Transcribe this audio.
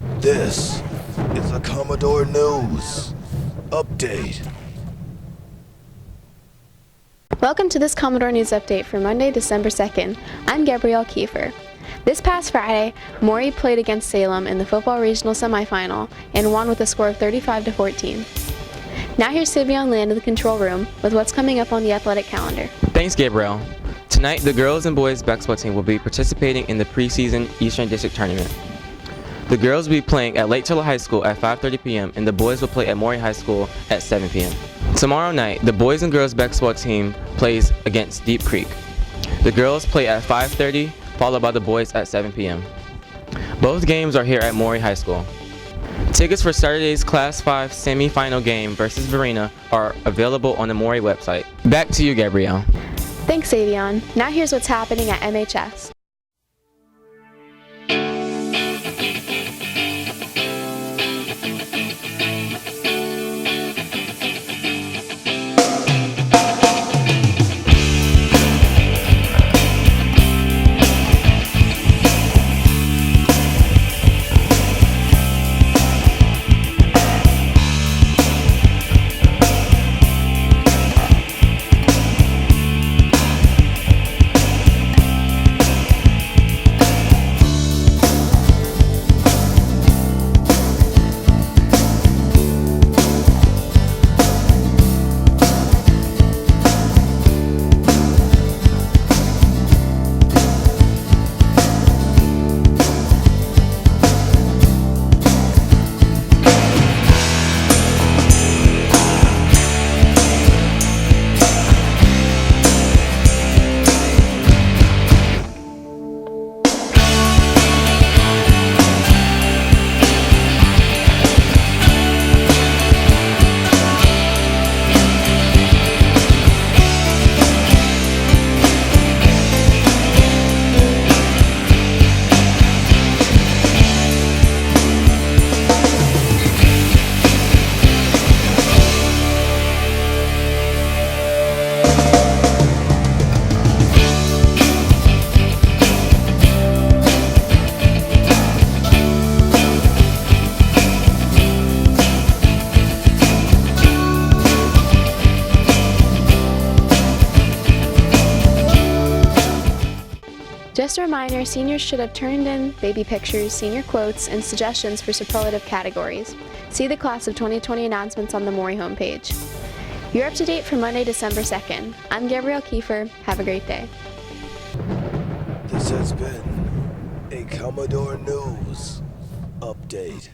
This is a Commodore News Update. Welcome to this Commodore News Update for Monday, December 2nd. I'm Gabrielle Kiefer. This past Friday, Maury played against Salem in the football regional semifinal and won with a score of 35-14. Now here's Savion Land in the control room with what's coming up on the athletic calendar. Thanks, Gabrielle. Tonight, the girls and boys basketball team will be participating in the preseason Eastern District Tournament. The girls will be playing at Lake Turtle High School at 5:30 p.m. and the boys will play at Maury High School at 7 p.m. Tomorrow night, the boys and girls basketball team plays against Deep Creek. The girls play at 5:30, followed by the boys at 7 p.m. Both games are here at Maury High School. Tickets for Saturday's Class 5 semi-final game versus Verena are available on the Maury website. Back to you, Gabrielle. Thanks, Savion. Now here's what's happening at MHS. Just a reminder, seniors should have turned in baby pictures, senior quotes, and suggestions for superlative categories. See the Class of 2020 announcements on the Maury homepage. You're up to date for Monday, December 2nd. I'm Gabrielle Kiefer. Have a great day. This has been a Commodore News Update.